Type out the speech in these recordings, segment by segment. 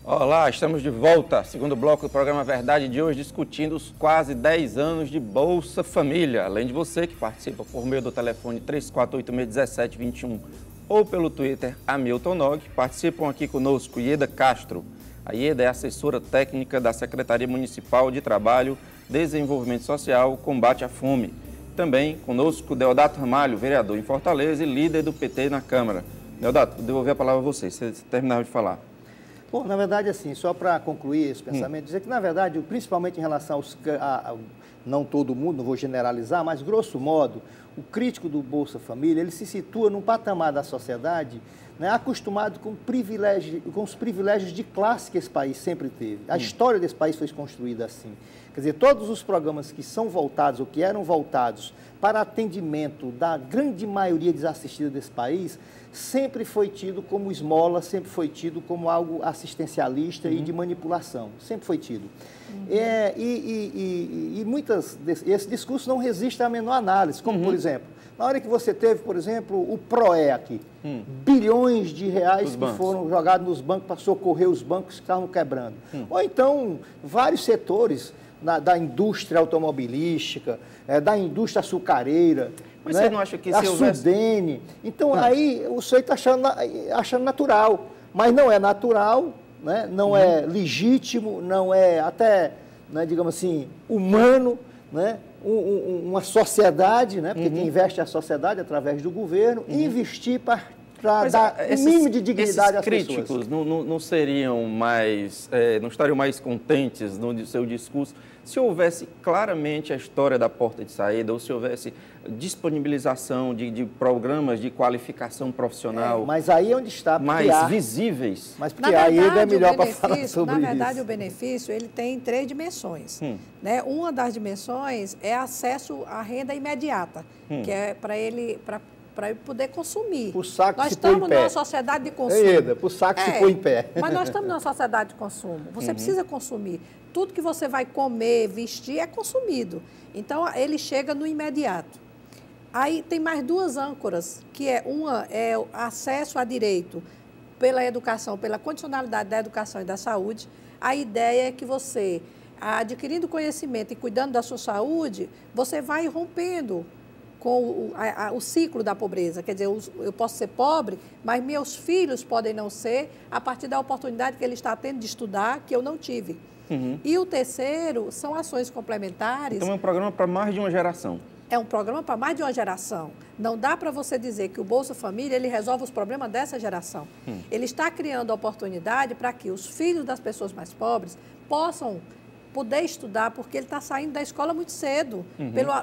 Olá, estamos de volta, segundo bloco do programa Verdade de hoje, discutindo os quase 10 anos de Bolsa Família. Além de você que participa por meio do telefone 3486-1721 ou pelo Twitter Hamilton Nog, participam aqui conosco Ieda Castro. A Ieda é assessora técnica da Secretaria Municipal de Trabalho, Desenvolvimento Social, Combate à Fome. Também conosco Deodato Ramalho, vereador em Fortaleza e líder do PT na Câmara. Deodato, vou devolver a palavra a você, se você terminar de falar. Bom, na verdade, assim, só para concluir esse pensamento, dizer que, na verdade, principalmente em relação não todo mundo, não vou generalizar, mas, grosso modo, o crítico do Bolsa Família, ele se situa num patamar da sociedade, né, acostumado com os privilégios de classe que esse país sempre teve. A história desse país foi construída assim. Quer dizer, todos os programas que são voltados, ou que eram voltados para atendimento da grande maioria desassistida desse país, sempre foi tido como esmola, sempre foi tido como algo assistencialista e de manipulação, sempre foi tido. Esse discurso não resiste à menor análise, como, por exemplo, na hora que você teve, por exemplo, o PROEC, bilhões de reais que foram jogados nos bancos para socorrer os bancos que estavam quebrando. Ou então, vários setores da indústria automobilística, da indústria açucareira, mas né? Você não acha que a se houvesse... Sudene. Então, aí o senhor está achando natural, mas não é natural, né? Não é legítimo, não é até, né, digamos assim, humano, né? Uma sociedade, né? Porque quem investe é a sociedade através do governo, investir para dar o mínimo de dignidade às pessoas. Esses críticos não seriam mais, não estariam mais contentes no seu discurso se houvesse claramente a história da porta de saída, ou se houvesse disponibilização de programas de qualificação profissional. Mas aí é onde está mais visíveis. Mas porque aí é melhor para falar sobre isso. Na verdade, o benefício ele tem 3 dimensões. Né? Uma das dimensões é acesso à renda imediata, que é para ele poder consumir. O saco nós se põe em pé. estamos numa sociedade de consumo. O saco se põe em pé. Mas nós estamos numa sociedade de consumo. Você precisa consumir. Tudo que você vai comer, vestir, é consumido. Então, ele chega no imediato. Aí tem mais 2 âncoras, que uma é o acesso a direito pela educação, pela condicionalidade da educação e da saúde. A ideia é que você, adquirindo conhecimento e cuidando da sua saúde, você vai rompendo com o ciclo da pobreza. Quer dizer, eu posso ser pobre, mas meus filhos podem não ser a partir da oportunidade que ele está tendo de estudar, que eu não tive. E o terceiro são ações complementares. Então é um programa para mais de uma geração. É um programa para mais de uma geração. Não dá para você dizer que o Bolsa Família ele resolve os problemas dessa geração. Ele está criando oportunidade para que os filhos das pessoas mais pobres possam poder estudar, porque ele está saindo da escola muito cedo,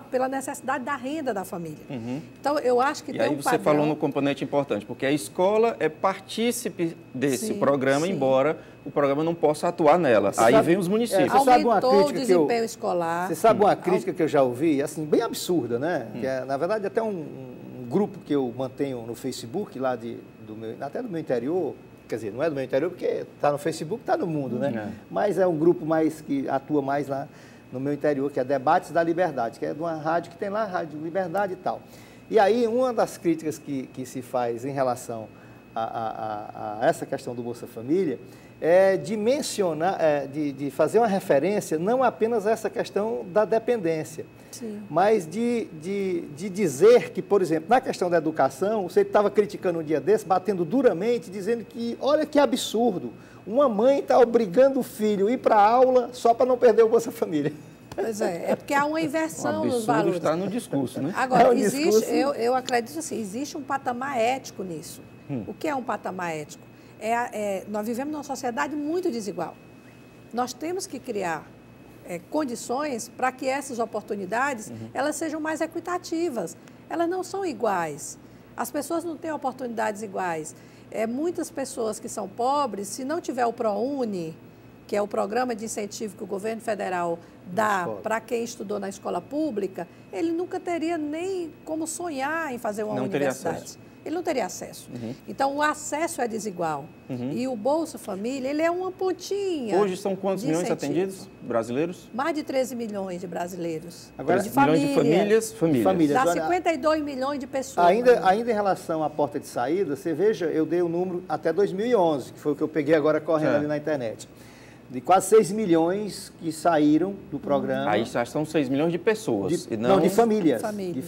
pela necessidade da renda da família. Então, eu acho que tem um padrão... E aí você falou no componente importante, porque a escola é partícipe desse programa, embora o programa não possa atuar nela. Aí vem os municípios. Aumentou o desempenho escolar. Você sabe uma crítica que eu já ouvi, assim, bem absurda, né? Que é, na verdade, até um grupo que eu mantenho no Facebook, lá até do meu interior. Quer dizer, não é do meu interior, porque está no Facebook, está no mundo, né? Mas é um grupo que atua mais lá no meu interior, que é Debates da Liberdade, que é de uma rádio que tem lá, Rádio Liberdade e tal. E aí, uma das críticas que se faz em relação a essa questão do Bolsa Família é de mencionar, de fazer uma referência não apenas a essa questão da dependência, mas de dizer que, por exemplo, na questão da educação, você estava criticando um dia desse, batendo duramente, dizendo que, olha que absurdo, uma mãe está obrigando o filho a ir para a aula só para não perder o Bolsa Família. Pois é porque há uma inversão nos valores. Está no discurso, né? Agora, eu acredito assim, existe um patamar ético nisso. O que é um patamar ético? Nós vivemos numa sociedade muito desigual. Nós temos que criar condições para que essas oportunidades elas sejam mais equitativas. Elas não são iguais. As pessoas não têm oportunidades iguais. Muitas pessoas que são pobres, se não tiver o ProUni, que é o programa de incentivo que o governo federal dá para quem estudou na escola pública, ele nunca teria nem como sonhar em fazer uma universidade. ele não teria acesso. Então, o acesso é desigual. E o Bolsa Família, ele é uma pontinha. Hoje são quantos milhões atendidos brasileiros? Mais de 13 milhões de brasileiros. Agora, milhões de famílias. Dá 52 milhões de pessoas. Ainda em relação à porta de saída, você veja, eu dei o número até 2011, que foi o que eu peguei agora correndo ali na internet. De quase 6 milhões que saíram do programa. Aí já são 6 milhões de pessoas. Não, de famílias. De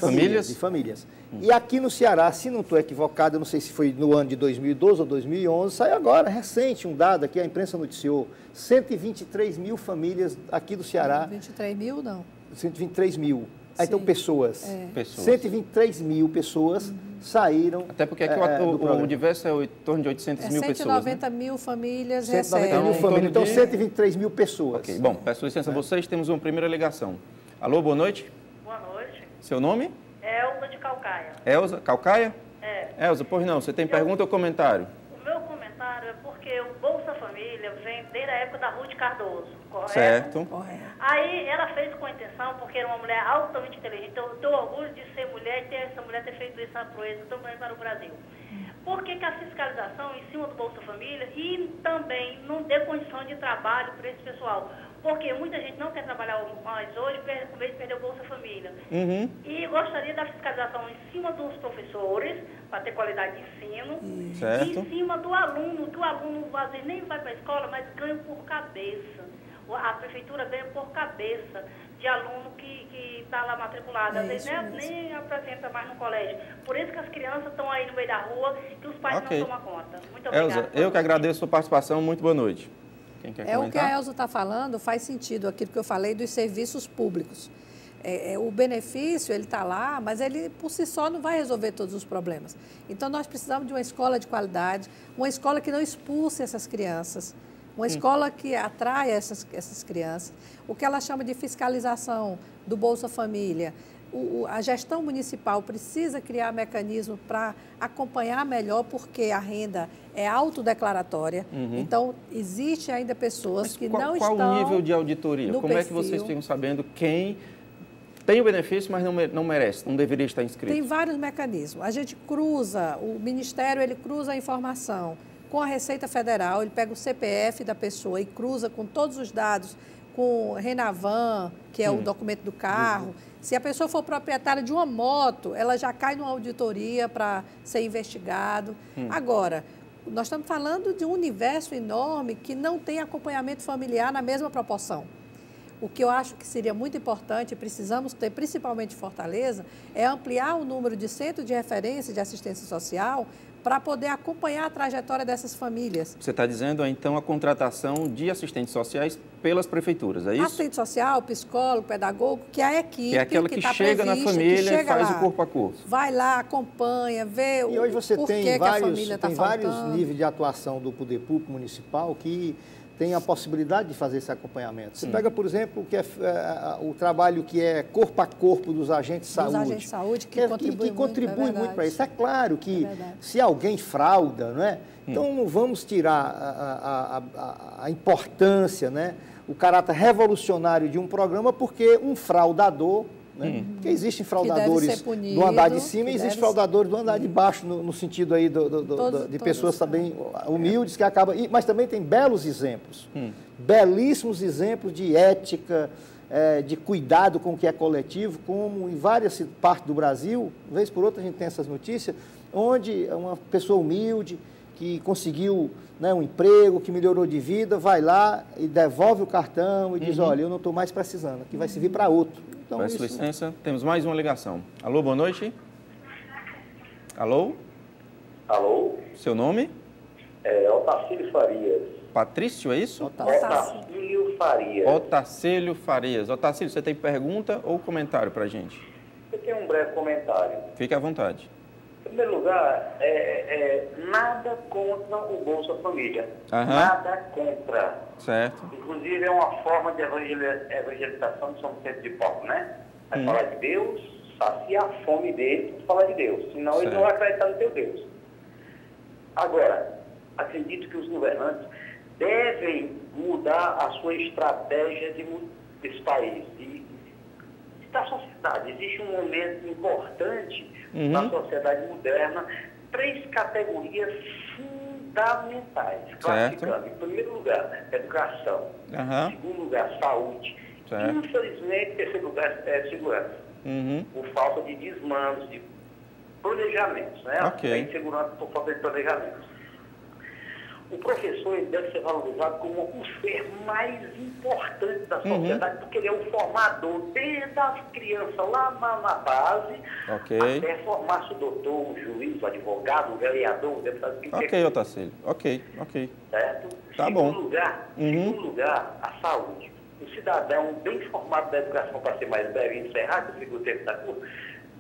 famílias? E aqui no Ceará, se não estou equivocado, eu não sei se foi no ano de 2012 ou 2011, saiu agora, recente, um dado aqui, a imprensa noticiou, 123 mil famílias aqui do Ceará. 23 mil, não. 123 mil. Então, pessoas. 123 mil pessoas saíram. Até porque aqui o diverso é em torno de 800 mil pessoas. 190 mil famílias 190 mil famílias, então 123 mil pessoas. Ok, bom, peço licença a vocês, temos uma primeira ligação. Alô, boa noite. Boa noite. Seu nome? Elza de Calcaia. Elza, Calcaia? É. Elza, pois não, você tem pergunta ou comentário? O meu comentário é porque o Bolsa Família vem desde a época da Ruth Cardoso, correto? Certo. Correto. Aí ela fez com intenção, porque era uma mulher altamente inteligente. Então, eu tenho orgulho de ser mulher e ter essa mulher ter feito essa proeza tão grande para o Brasil. Por que a fiscalização em cima do Bolsa Família e também não dê condição de trabalho para esse pessoal? Porque muita gente não quer trabalhar mais hoje com medo de perder o Bolsa Família. E gostaria da fiscalização em cima dos professores, para ter qualidade de ensino, certo. E em cima do aluno, que o aluno às vezes nem vai para a escola, mas ganha por cabeça. A prefeitura ganha por cabeça de aluno que está lá matriculado. Às vezes nem apresenta mais no colégio. Por isso que as crianças estão aí no meio da rua, que os pais não tomam conta. Muito obrigada. Elza, eu que agradeço a sua participação. Muito boa noite. Quem quer comentar? O que a Elza está falando faz sentido, aquilo que eu falei dos serviços públicos. O benefício, ele está lá, mas ele, por si só, não vai resolver todos os problemas. Então, nós precisamos de uma escola de qualidade, uma escola que não expulse essas crianças, uma escola que atraia essas crianças. O que ela chama de fiscalização do Bolsa Família. A gestão municipal precisa criar mecanismo para acompanhar melhor, porque a renda é autodeclaratória. Então, existe ainda pessoas que não estão. Qual o nível de auditoria? Como é que vocês ficam sabendo quem tem o benefício, mas não merece, não deveria estar inscrito? Tem vários mecanismos. A gente cruza, o Ministério ele cruza a informação com a Receita Federal, ele pega o CPF da pessoa e cruza com todos os dados, com o Renavan, que é o documento do carro. Se a pessoa for proprietária de uma moto, ela já cai numa auditoria para ser investigado. Agora, nós estamos falando de um universo enorme que não tem acompanhamento familiar na mesma proporção. O que eu acho que seria muito importante, e precisamos ter, principalmente em Fortaleza, é ampliar o número de centros de referência de assistência social para poder acompanhar a trajetória dessas famílias. Você está dizendo, então, a contratação de assistentes sociais pelas prefeituras, é isso? Assistente social, psicólogo, pedagogo, que é a equipe que é aquela que tá chega prevista, na família e faz lá, o corpo a corpo. Vai lá, acompanha, vê e hoje você por tem que a família está faltando. Vários níveis de atuação do poder público municipal que tem a possibilidade de fazer esse acompanhamento. Você pega, por exemplo, o, que o trabalho que é corpo a corpo dos agentes de saúde. Dos agentes de saúde que contribui muito para isso. É claro que se alguém frauda, não é? Então não vamos tirar a importância, né? O caráter revolucionário de um programa porque um fraudador, né? Porque existem fraudadores do andar de cima e existem fraudadores do andar de baixo, no sentido aí de pessoas também humildes que acabam... Mas também tem belos exemplos, belíssimos exemplos de ética, de cuidado com o que é coletivo, como em várias partes do Brasil, vez por outra a gente tem essas notícias, onde uma pessoa humilde que conseguiu, né, um emprego, que melhorou de vida, vai lá e devolve o cartão e diz, olha, eu não estou mais precisando, aqui vai servir para outro. Então, peço licença, temos mais uma ligação. Alô, boa noite. Alô? Alô? Seu nome? Otacílio Farias. Patrício, é isso? Otacílio Farias. Otacílio Farias. Otacílio, você tem pergunta ou comentário para a gente? Eu tenho um breve comentário. Fique à vontade. Em primeiro lugar, nada contra o Bolsa Família. Nada contra. Certo. Inclusive, é uma forma de evangelização de São Vicente de Paulo, né? Vai falar de Deus, sacia a fome dele para falar de Deus. Senão ele não vai acreditar no teu Deus. Agora, acredito que os governantes devem mudar a sua estratégia desse país. E da sociedade. Existe um momento importante na sociedade moderna 3 categorias fundamentais, classificando. Em primeiro lugar, né, educação. Em segundo lugar, saúde. E, infelizmente, em terceiro lugar, segurança. Por falta de desmandos, de planejamentos, né? A insegurança por falta de planejamentos. O professor ele deve ser valorizado como o ser mais importante da sociedade, porque ele é o formador desde as crianças lá na base, até formar-se o doutor, o juiz, o advogado, o vereador, o deputado. Otacílio. Ok. Certo? Tá Segundo bom. lugar, a saúde. O cidadão bem formado da educação, para ser mais breve e encerrar, que eu fico o tempo da curva,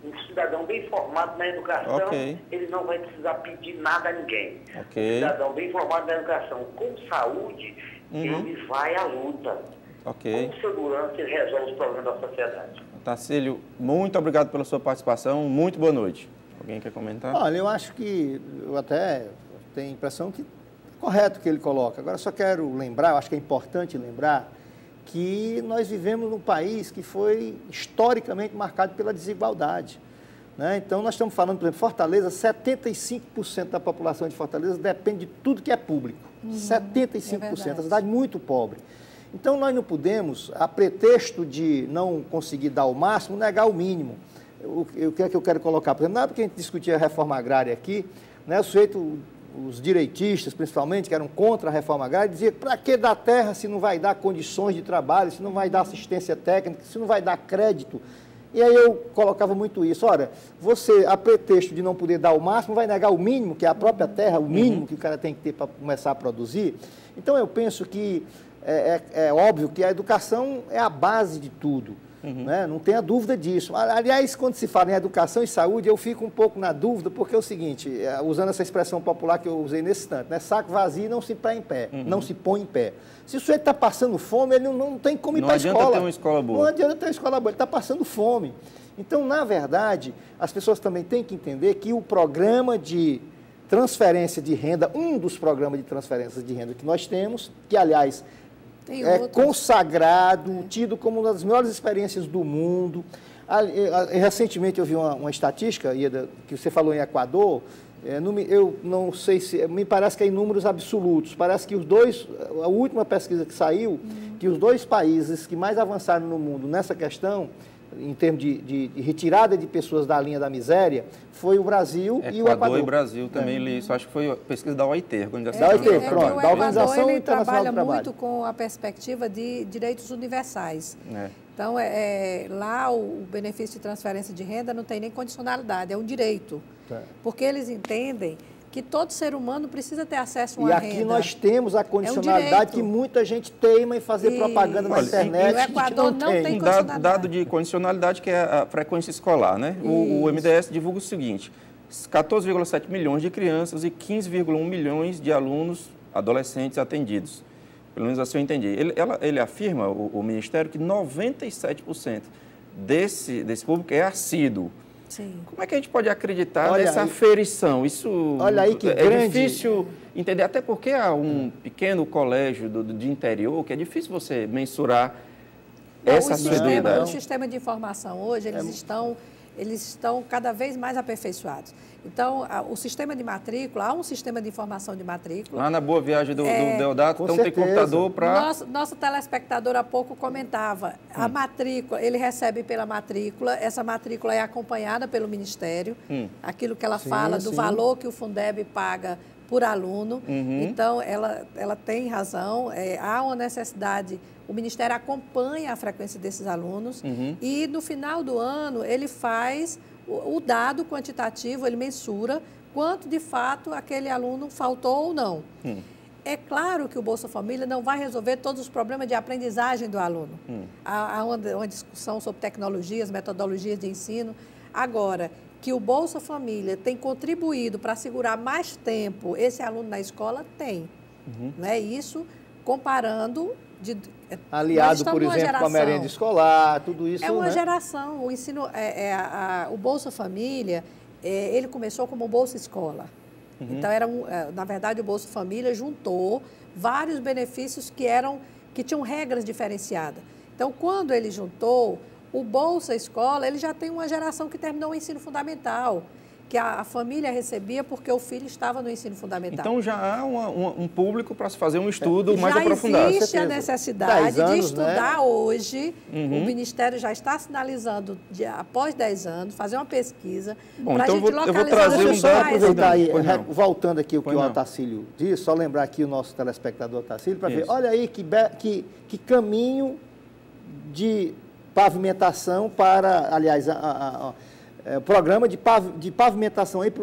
um cidadão bem formado na educação, ele não vai precisar pedir nada a ninguém. Um cidadão bem formado na educação, com saúde, ele vai à luta. Com segurança, ele resolve os problemas da sociedade. Otacílio, muito obrigado pela sua participação. Muito boa noite. Alguém quer comentar? Olha, eu acho que, eu até tenho a impressão que é correto o que ele coloca. Agora, só quero lembrar, eu acho que é importante lembrar, que nós vivemos num país que foi historicamente marcado pela desigualdade, né? Então, nós estamos falando, por exemplo, Fortaleza, 75% da população de Fortaleza depende de tudo que é público. 75%, uma cidade muito pobre. Então, nós não podemos, a pretexto de não conseguir dar o máximo, negar o mínimo. O que é que eu quero colocar? Por exemplo, na época que a gente discutia a reforma agrária aqui, né, o sujeito, os direitistas, principalmente, que eram contra a reforma agrária, diziam para que dar terra se não vai dar condições de trabalho, se não vai dar assistência técnica, se não vai dar crédito. E aí eu colocava muito isso. Olha, você, a pretexto de não poder dar o máximo, vai negar o mínimo, que é a própria terra, o mínimo que o cara tem que ter para começar a produzir. Então, eu penso que é óbvio que a educação é a base de tudo. Né? Não tenha dúvida disso. Aliás, quando se fala em educação e saúde, eu fico um pouco na dúvida, porque é o seguinte, usando essa expressão popular que eu usei nesse instante, né? Saco vazio não se põe em pé, não se põe em pé. Se o sujeito está passando fome, ele não tem como ir para a escola. Não adianta ter uma escola boa. Não adianta ter uma escola boa, ele está passando fome. Então, na verdade, as pessoas também têm que entender que o programa de transferência de renda, um dos programas de transferência de renda que nós temos, que, aliás, consagrado, tido como uma das melhores experiências do mundo. Recentemente eu vi uma estatística, Ieda, que você falou em Equador, eu não sei se, me parece que é em números absolutos, parece que a última pesquisa que saiu, que os 2 países que mais avançaram no mundo nessa questão, em termos de retirada de pessoas da linha da miséria, foi o Brasil e o Equador. E o Brasil também li isso, acho que foi a pesquisa da OIT, Organização Internacional da Organização Internacional do Trabalho. Trabalha muito com a perspectiva de direitos universais. Então, lá o benefício de transferência de renda não tem nem condicionalidade, é um direito. Porque eles entendem que todo ser humano precisa ter acesso a uma renda. E aqui nós temos a condicionalidade que muita gente teima em fazer propaganda na internet. E o Equador não tem condicionalidade. Dado de condicionalidade, que é a frequência escolar, né? O MDS divulga o seguinte: 14,7 milhões de crianças e 15,1 milhões de alunos adolescentes atendidos. Pelo menos assim eu entendi. Ele afirma, o Ministério, que 97% desse público é assíduo. Sim. Como é que a gente pode acreditar nessa aferição? Isso difícil entender, até porque há um pequeno colégio de interior que é difícil você mensurar essa assiduidade. O sistema de informação hoje, eles estão cada vez mais aperfeiçoados. Então, o sistema de matrícula, há um sistema de informação de matrícula. Lá na Boa Viagem do Deodato, então tem computador para... Nosso telespectador há pouco comentava, a matrícula, ele recebe pela matrícula, essa matrícula é acompanhada pelo Ministério, aquilo que ela fala do valor que o Fundeb paga por aluno. Então, ela tem razão, há uma necessidade, o Ministério acompanha a frequência desses alunos e no final do ano ele faz o dado quantitativo, ele mensura quanto de fato aquele aluno faltou ou não. É claro que o Bolsa Família não vai resolver todos os problemas de aprendizagem do aluno. Há uma discussão sobre tecnologias, metodologias de ensino. Agora, que o Bolsa Família tem contribuído para segurar mais tempo esse aluno na escola, tem. Não é isso, comparando... Aliado, por exemplo, com a merenda escolar, tudo isso... É uma geração. O ensino, o Bolsa Família, ele começou como Bolsa Escola. Então, na verdade, o Bolsa Família juntou vários benefícios que tinham regras diferenciadas. Então, quando ele juntou, o Bolsa Escola, ele já tem uma geração que terminou o ensino fundamental. que a família recebia porque o filho estava no ensino fundamental. Então já há um público para se fazer um estudo mais aprofundado. Já existe a necessidade de estudar hoje. O Ministério já está sinalizando, após 10 anos, fazer uma pesquisa para a gente localizar. Eu vou trazer um dado. Aproveitar aí, voltando aqui o que o Otacílio disse, só lembrar aqui o nosso telespectador Otacílio, para ver, olha aí que caminho de pavimentação para, aliás, programa de pavimentação aí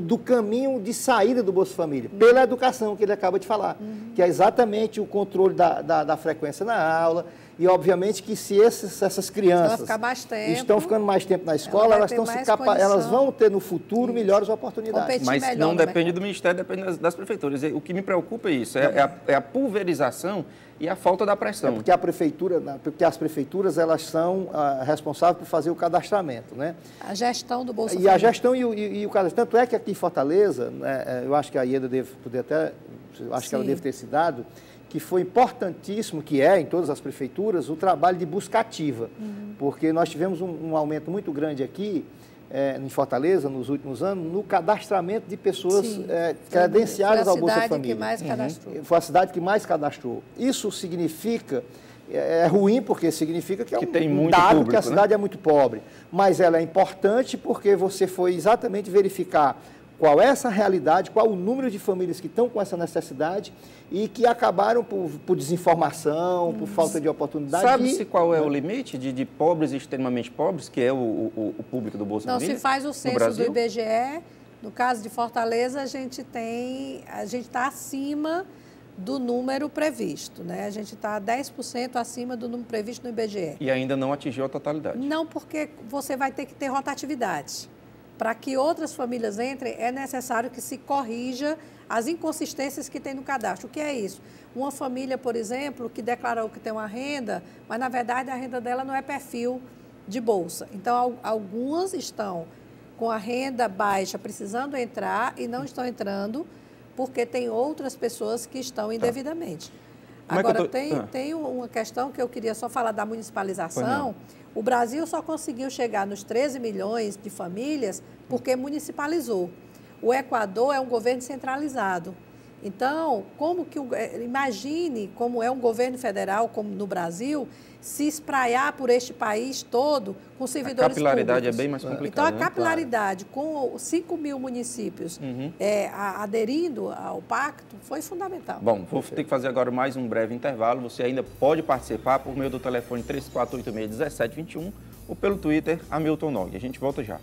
do caminho de saída do Bolsa Família, pela educação que ele acaba de falar, que é exatamente o controle da frequência na aula e, obviamente, que se essas crianças estão ficando mais tempo na escola, elas vão ter no futuro melhores oportunidades. Mas não depende do Ministério, depende das prefeituras. O que me preocupa é isso, é a pulverização e a falta da pressão. Porque as prefeituras elas são responsáveis por fazer o cadastramento, né? A gestão do Bolsa Família. E a gestão e o cadastramento. Tanto é que aqui em Fortaleza, eu acho que a Ieda deve poder até, acho que ela deve ter se dado, que foi importantíssimo, que é em todas as prefeituras, o trabalho de busca ativa. Porque nós tivemos um aumento muito grande aqui, em Fortaleza, nos últimos anos, no cadastramento de pessoas credenciadas ao Bolsa Família. Foi a cidade que mais cadastrou. Isso significa, é ruim porque significa que é um dado público, que a cidade é muito pobre, mas ela é importante porque você foi exatamente verificar qual é essa realidade, qual o número de famílias que estão com essa necessidade e que acabaram por desinformação, por falta de oportunidade. Sabe-se qual é o limite de pobres e extremamente pobres, que é o público do Bolsa Família? Não, se faz o censo do IBGE, no caso de Fortaleza, a gente está acima do número previsto, né? A gente está 10% acima do número previsto no IBGE. E ainda não atingiu a totalidade? Não, porque você vai ter que ter rotatividade. Para que outras famílias entrem, é necessário que se corrija as inconsistências que tem no cadastro. O que é isso? Uma família, por exemplo, que declarou que tem uma renda, mas, na verdade, a renda dela não é perfil de bolsa. Então, algumas estão com a renda baixa, precisando entrar e não estão entrando, porque tem outras pessoas que estão indevidamente. Agora, tem uma questão que eu queria só falar da municipalização. O Brasil só conseguiu chegar nos 13 milhões de famílias porque municipalizou. O Equador é um governo centralizado. Então, imagine como é um governo federal, como no Brasil, se espraiar por este país todo com servidores públicos. A capilaridade é bem mais complicada. Então, a capilaridade com 5 mil municípios aderindo ao pacto foi fundamental. Bom, vou ter que fazer agora mais um breve intervalo. Você ainda pode participar por meio do telefone 3486-1721 ou pelo Twitter, Hamilton Nog. A gente volta já.